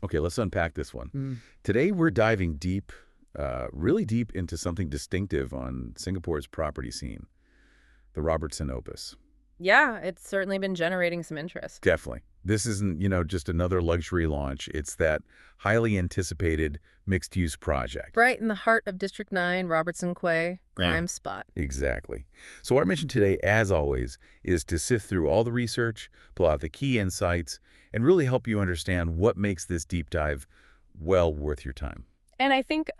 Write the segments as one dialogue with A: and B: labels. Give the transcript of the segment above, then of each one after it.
A: Okay, let's unpack this one.
B: Mm.
A: Today, we're diving deep, really deep into something distinctive on Singapore's property scene, the Robertson Opus.
B: Yeah, it's certainly been generating some interest.
A: Definitely. This isn't, just another luxury launch. It's that highly anticipated mixed-use project.
B: Right in the heart of District 9, Robertson Quay,
A: Yeah.
B: prime spot.
A: Exactly. So our mission today, as always, is to sift through all the research, pull out the key insights, and really help you understand what makes this deep dive well worth your time.
B: And I think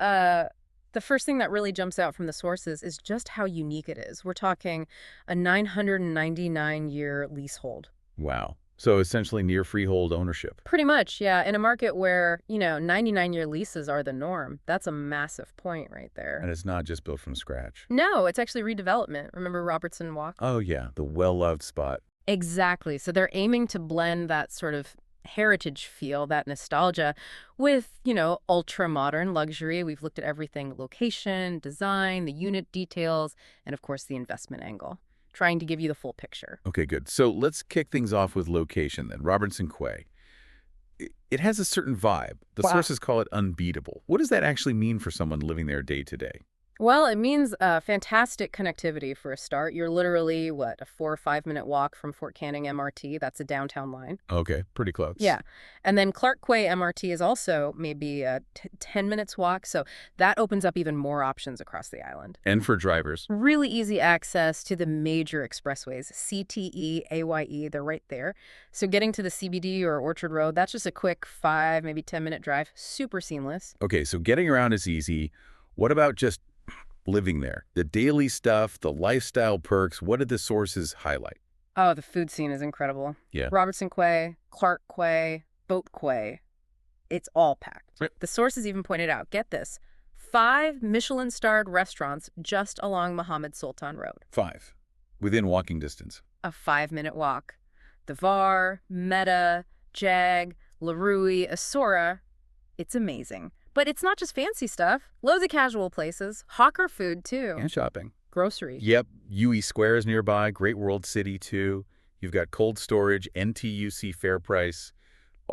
B: the first thing that really jumps out from the sources is just how unique it is. We're talking a 999-year leasehold.
A: Wow. So essentially near freehold ownership.
B: Pretty much, yeah. In a market where, 99-year leases are the norm. That's a massive point right there.
A: And it's not just built from scratch.
B: No, it's actually redevelopment. Remember Robertson Walk?
A: Oh, yeah, the well-loved spot.
B: Exactly. So they're aiming to blend that sort of heritage feel, that nostalgia, with, ultra-modern luxury. We've looked at everything: location, design, the unit details, and of course the investment angle, trying to give you the full picture.
A: Okay, good. So let's kick things off with location then. Robertson Quay. It has a certain vibe. The
B: Wow.
A: sources call it unbeatable. What does that actually mean for someone living there day to day?
B: Well, it means fantastic connectivity for a start. You're literally, a 4 or 5 minute walk from Fort Canning MRT. That's a downtown line.
A: Okay, pretty close.
B: Yeah. And then Clark Quay MRT is also maybe a 10 minutes walk. So that opens up even more options across the island.
A: And for drivers.
B: Really easy access to the major expressways, CTE, AYE, they're right there. So getting to the CBD or Orchard Road, that's just a quick 5, maybe 10-minute drive. Super seamless.
A: Okay, so getting around is easy. What about just living there? The daily stuff, the lifestyle perks, what did the sources highlight?
B: Oh, the food scene is incredible.
A: Yeah.
B: Robertson Quay, Clark Quay, Boat Quay. It's all packed.
A: Right.
B: The sources even pointed out, get this, 5 Michelin-starred restaurants just along Mohammed Sultan Road.
A: 5. Within walking distance.
B: A 5-minute walk. The Var, Meta, Jag, Larui, Asora. It's amazing. But it's not just fancy stuff. Loads of casual places. Hawker food, too.
A: And shopping.
B: Groceries.
A: Yep, UE Square is nearby, Great World City too. You've got cold storage, NTUC fair price,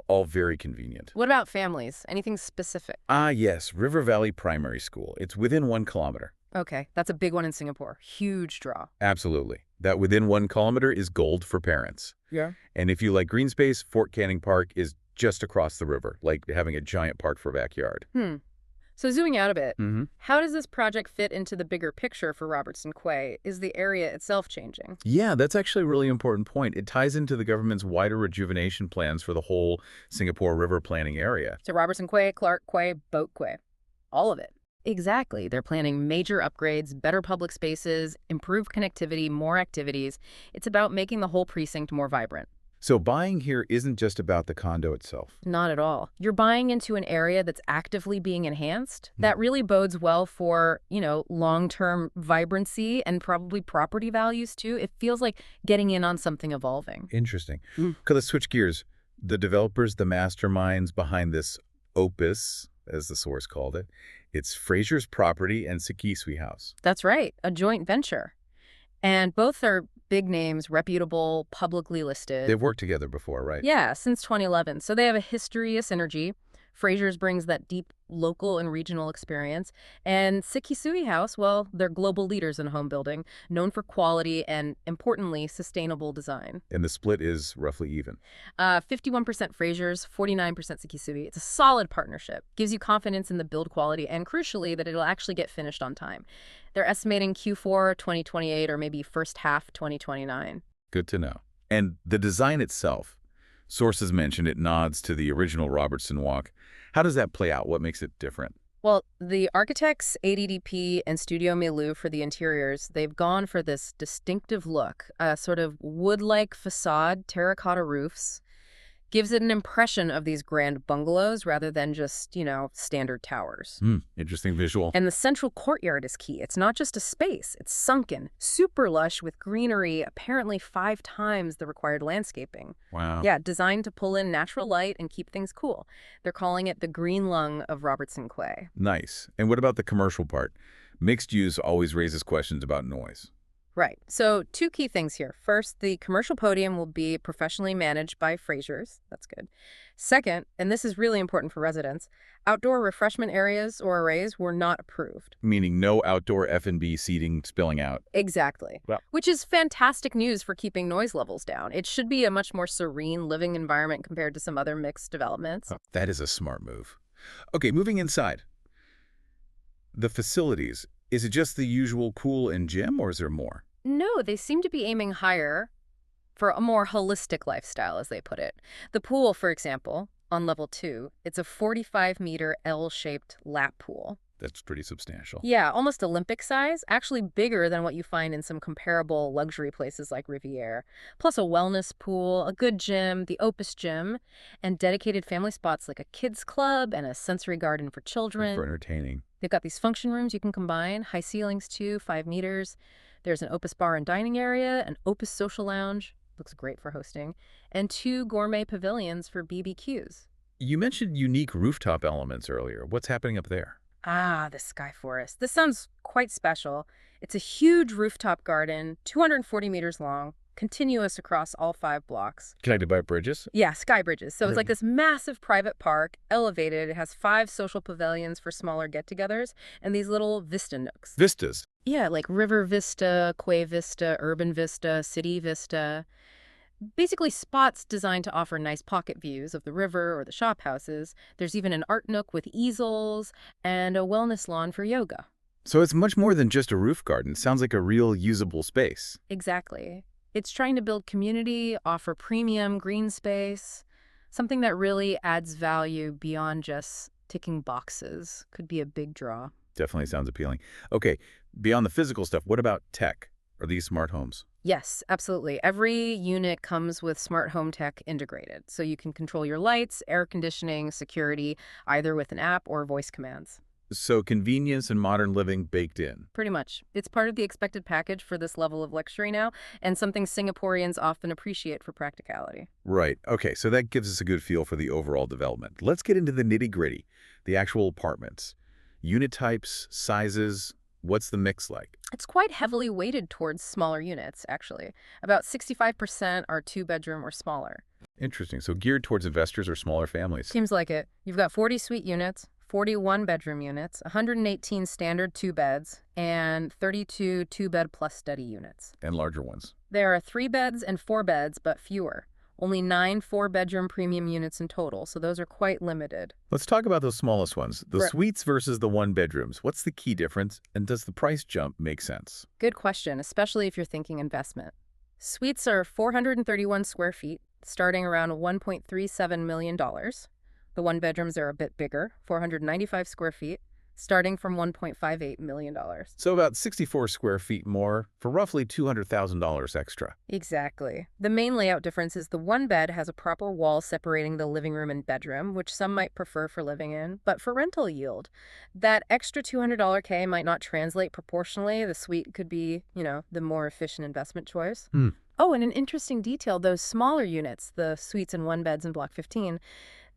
A: all very convenient.
B: What about families? Anything specific?
A: Ah, yes, River Valley Primary School. It's within 1 kilometer.
B: Okay, that's a big one in Singapore. Huge draw.
A: Absolutely. That within 1 kilometer is gold for parents.
B: Yeah.
A: And if you like green space, Fort Canning Park is just across the river, like having a giant park for a backyard.
B: So zooming out a bit,
A: Mm-hmm.
B: how does this project fit into the bigger picture for Robertson Quay? Is the area itself changing?
A: Yeah, that's actually a really important point. It ties into the government's wider rejuvenation plans for the whole Singapore River planning area.
B: So Robertson Quay, Clark Quay, Boat Quay, all of it. Exactly. They're planning major upgrades, better public spaces, improved connectivity, more activities. It's about making the whole precinct more vibrant.
A: So buying here isn't just about the condo itself.
B: Not at all. You're buying into an area that's actively being enhanced. That really bodes well for, long-term vibrancy and probably property values too. It feels like getting in on something evolving.
A: Interesting. Okay, let's switch gears. The developers, the masterminds behind this opus, as the source called it, it's Fraser's Property and Sekisui House.
B: That's right, a joint venture. And both are big names, reputable, publicly listed.
A: They've worked together before, right?
B: Yeah, since 2011. So they have a history, a synergy. Fraser's brings that deep local and regional experience. And Sekisui House, well, they're global leaders in home building, known for quality and, importantly, sustainable design.
A: And the split is roughly even.
B: 51% Fraser's, 49% Sekisui. It's a solid partnership. Gives you confidence in the build quality and, crucially, that it'll actually get finished on time. They're estimating Q4 2028 or maybe first half 2029.
A: Good to know. And the design itself, sources mentioned it nods to the original Robertson Walk. How does that play out? What makes it different?
B: Well, the architects, ADDP and Studio Melu for the interiors, they've gone for this distinctive look, a sort of wood-like facade, terracotta roofs. Gives it an impression of these grand bungalows rather than just, standard towers.
A: Interesting visual.
B: And the central courtyard is key. It's not just a space. It's sunken, super lush with greenery, apparently 5 times the required landscaping.
A: Wow.
B: Yeah, designed to pull in natural light and keep things cool. They're calling it the green lung of Robertson Quay.
A: Nice. And what about the commercial part? Mixed use always raises questions about noise.
B: Right. So two key things here. First, the commercial podium will be professionally managed by Frasers. That's good. Second, and this is really important for residents, outdoor refreshment areas or arrays were not approved.
A: Meaning no outdoor F&B seating spilling out.
B: Exactly.
A: Well,
B: Which is fantastic news for keeping noise levels down. It should be a much more serene living environment compared to some other mixed developments.
A: oh, that is a smart move. Okay, moving inside. The facilities. Is it just the usual pool and gym, or is there more?
B: No, they seem to be aiming higher for a more holistic lifestyle, as they put it. The pool, for example, on level 2, it's a 45-meter L-shaped lap pool.
A: That's pretty substantial.
B: Yeah, almost Olympic size, actually bigger than what you find in some comparable luxury places like Riviera. Plus a wellness pool, a good gym, the Opus gym, and dedicated family spots like a kids club and a sensory garden for
A: Good
B: children.
A: for entertaining.
B: They've got these function rooms you can combine, high ceilings too, 5 meters. There's an Opus bar and dining area, an Opus social lounge, looks great for hosting, and 2 gourmet pavilions for BBQs.
A: You mentioned unique rooftop elements earlier. What's happening up there?
B: Ah, the Sky Forest. This sounds quite special. It's a huge rooftop garden, 240 meters long, continuous across all 5 blocks.
A: Connected by bridges?
B: Yeah, sky bridges. So it's like
A: Really?
B: this massive private park, elevated. It has 5 social pavilions for smaller get-togethers and these little vista nooks.
A: Vistas.
B: Yeah, like River Vista, Quay Vista, Urban Vista, City Vista. Basically spots designed to offer nice pocket views of the river or the shop houses. There's even an art nook with easels and a wellness lawn for yoga.
A: So it's much more than just a roof garden. Sounds like a real usable space.
B: Exactly. It's trying to build community, offer premium green space, something that really adds value beyond just ticking boxes. Could be a big draw.
A: Definitely sounds appealing. Okay, beyond the physical stuff, what about tech? Are these smart homes?
B: Yes, absolutely. Every unit comes with smart home tech integrated, so you can control your lights, air conditioning, security, either with an app or voice commands.
A: So convenience and modern living baked in.
B: Pretty much. It's part of the expected package for this level of luxury now, and something Singaporeans often appreciate for practicality.
A: Right. Okay, so that gives us a good feel for the overall development. Let's get into the nitty-gritty, the actual apartments. Unit types, sizes, what's the mix like?
B: It's quite heavily weighted towards smaller units, actually. About 65% are 2-bedroom or smaller.
A: Interesting. So geared towards investors or smaller families.
B: Seems like it. You've got 40 suite units, 41 bedroom units, 118 standard 2-beds, and 32 2-bed plus study units.
A: And larger ones.
B: There are 3 beds and 4 beds, but fewer. Only 9 4-bedroom premium units in total, so those are quite limited.
A: Let's talk about those smallest ones, the
B: Right.
A: suites versus the one-bedrooms. What's the key difference, and does the price jump make sense?
B: Good question, especially if you're thinking investment. Suites are 431 square feet, starting around $1.37 million. The one-bedrooms are a bit bigger, 495 square feet, starting from $1.58 million.
A: So about 64 square feet more for roughly $200,000 extra.
B: Exactly. The main layout difference is the one bed has a proper wall separating the living room and bedroom, which some might prefer for living in, but for rental yield, that extra $200 K might not translate proportionally. The suite could be, the more efficient investment choice.
A: Hmm.
B: Oh, and an interesting detail, those smaller units, the suites and one beds in Block 15,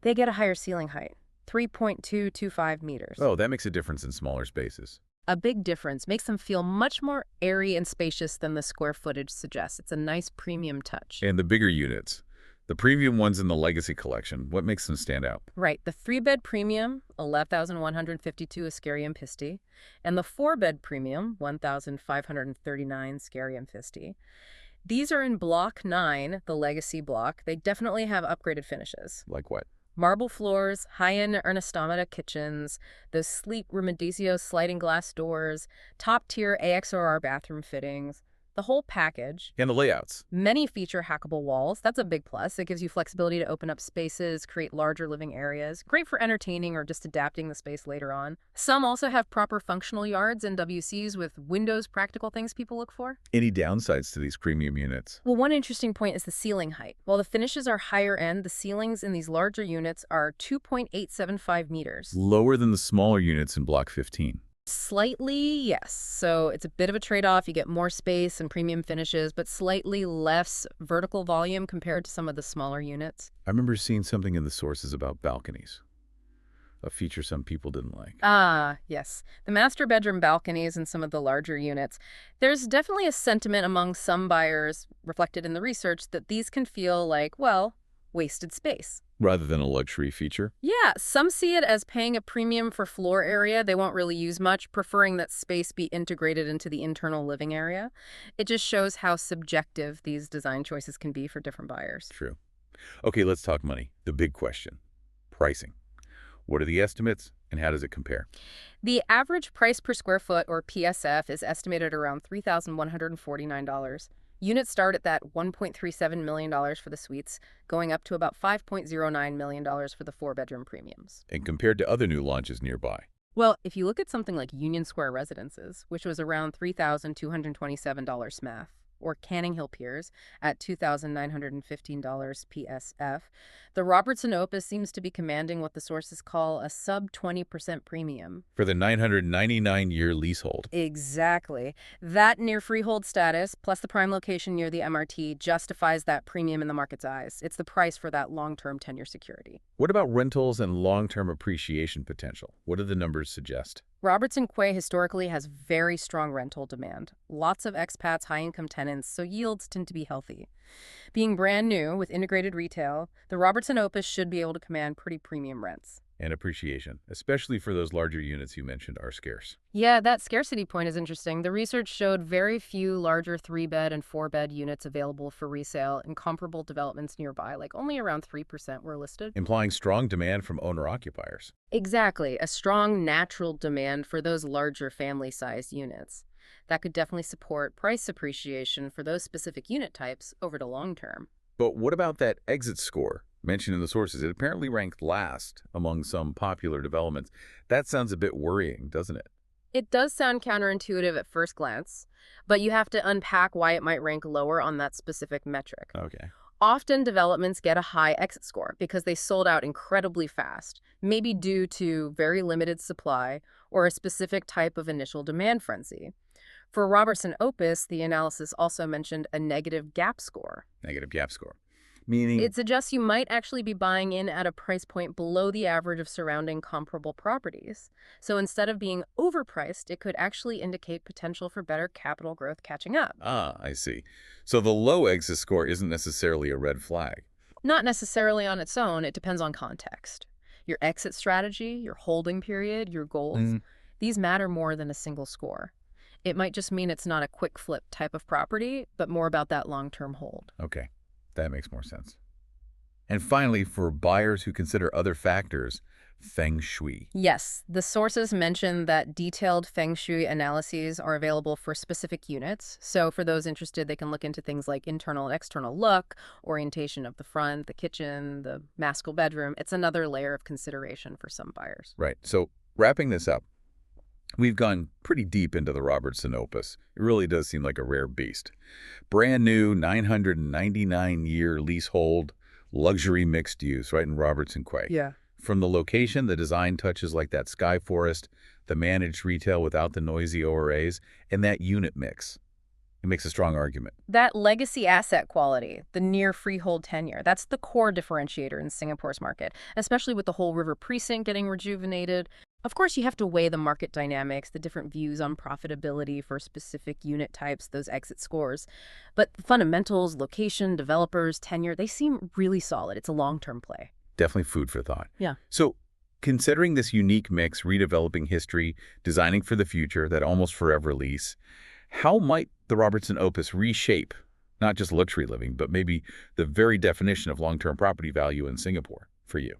B: they get a higher ceiling height, 3.225 meters.
A: Oh, that makes a difference in smaller spaces.
B: A big difference, makes them feel much more airy and spacious than the square footage suggests. It's a nice premium touch.
A: And the bigger units, the premium ones in the Legacy Collection, what makes them stand out?
B: Right, the 3-bed premium, 11,152 Ascarium Pisti, and the 4-bed premium, 1,539 Scarium Pisti. These are in Block 9, the Legacy block. They definitely have upgraded finishes.
A: Like what?
B: Marble floors, high-end Ernestamata kitchens, those sleek Remedicio sliding glass doors, top-tier AXOR bathroom fittings, the whole package.
A: And the layouts.
B: Many feature hackable walls. That's a big plus. It gives you flexibility to open up spaces, create larger living areas. Great for entertaining or just adapting the space later on. Some also have proper functional yards and WCs with windows, practical things people look for.
A: Any downsides to these premium units?
B: Well, one interesting point is the ceiling height. While the finishes are higher end, the ceilings in these larger units are 2.875 meters.
A: Lower than the smaller units in Block 15.
B: Slightly, yes. So it's a bit of a trade-off. You get more space and premium finishes, but slightly less vertical volume compared to some of the smaller units.
A: I remember seeing something in the sources about balconies. a feature some people didn't like.
B: Ah, yes. The master bedroom balconies in some of the larger units. There's definitely a sentiment among some buyers, reflected in the research, that these can feel like, well, wasted space.
A: Rather than a luxury feature?
B: Yeah, some see it as paying a premium for floor area they won't really use much, preferring that space be integrated into the internal living area. It just shows how subjective these design choices can be for different buyers.
A: True. Okay, let's talk money. The big question. Pricing. What are the estimates, and how does it compare?
B: The average price per square foot, or PSF, is estimated around $3,149. Units start at that $1.37 million for the suites, going up to about $5.09 million for the four-bedroom premiums.
A: And compared to other new launches nearby?
B: Well, if you look at something like Union Square Residences, which was around $3,227 SMAF, or Canning Hill Piers at $2,915 PSF, the Robertson Opus seems to be commanding what the sources call a sub-20% premium.
A: For the 999-year leasehold.
B: Exactly. That near freehold status, plus the prime location near the MRT, justifies that premium in the market's eyes. It's the price for that long-term tenure security.
A: What about rentals and long-term appreciation potential? What do the numbers suggest?
B: Robertson Quay historically has very strong rental demand. Lots of expats, high-income tenants, so yields tend to be healthy. Being brand new with integrated retail, the Robertson Opus should be able to command pretty premium rents.
A: And appreciation, especially for those larger units you mentioned, are scarce.
B: Yeah, that scarcity point is interesting. The research showed very few larger 3-bed and 4-bed units available for resale in comparable developments nearby, like only around 3% were listed.
A: Implying strong demand from owner-occupiers.
B: Exactly, a strong natural demand for those larger family-sized units. That could definitely support price appreciation for those specific unit types over the long term.
A: But what about that exit score mentioned in the sources? It apparently ranked last among some popular developments. That sounds a bit worrying, doesn't it?
B: It does sound counterintuitive at first glance, but you have to unpack why it might rank lower on that specific metric.
A: Okay.
B: Often developments get a high exit score because they sold out incredibly fast, maybe due to very limited supply or a specific type of initial demand frenzy. For Robertson Opus, the analysis also mentioned a negative gap score.
A: Negative gap score. Meaning,
B: It suggests you might actually be buying in at a price point below the average of surrounding comparable properties. So instead of being overpriced, it could actually indicate potential for better capital growth catching up.
A: I see. So the low exit score isn't necessarily a red flag.
B: Not necessarily on its own, it depends on context. Your exit strategy, your holding period, your goals, these matter more than a single score. It might just mean it's not a quick flip type of property, but more about that long-term hold.
A: Okay, that makes more sense. And finally, for buyers who consider other factors, feng shui.
B: Yes, the sources mention that detailed feng shui analyses are available for specific units. So for those interested, they can look into things like internal and external look, orientation of the front, the kitchen, the master bedroom. It's another layer of consideration for some buyers.
A: Right. So wrapping this up, we've gone pretty deep into the Robertson Opus. It really does seem like a rare beast. Brand new 999-year leasehold, luxury mixed use right in Robertson Quay.
B: Yeah.
A: From the location, the design touches like that sky forest, the managed retail without the noisy ORAs, and that unit mix. It makes a strong argument.
B: That legacy asset quality, the near freehold tenure, that's the core differentiator in Singapore's market, especially with the whole river precinct getting rejuvenated. Of course, you have to weigh the market dynamics, the different views on profitability for specific unit types, those exit scores. But the fundamentals, location, developers, tenure, they seem really solid. It's a long-term play.
A: Definitely food for thought.
B: Yeah.
A: So considering this unique mix, redeveloping history, designing for the future, that almost forever lease, how might the Robertson Opus reshape not just luxury living, but maybe the very definition of long-term property value in Singapore for you?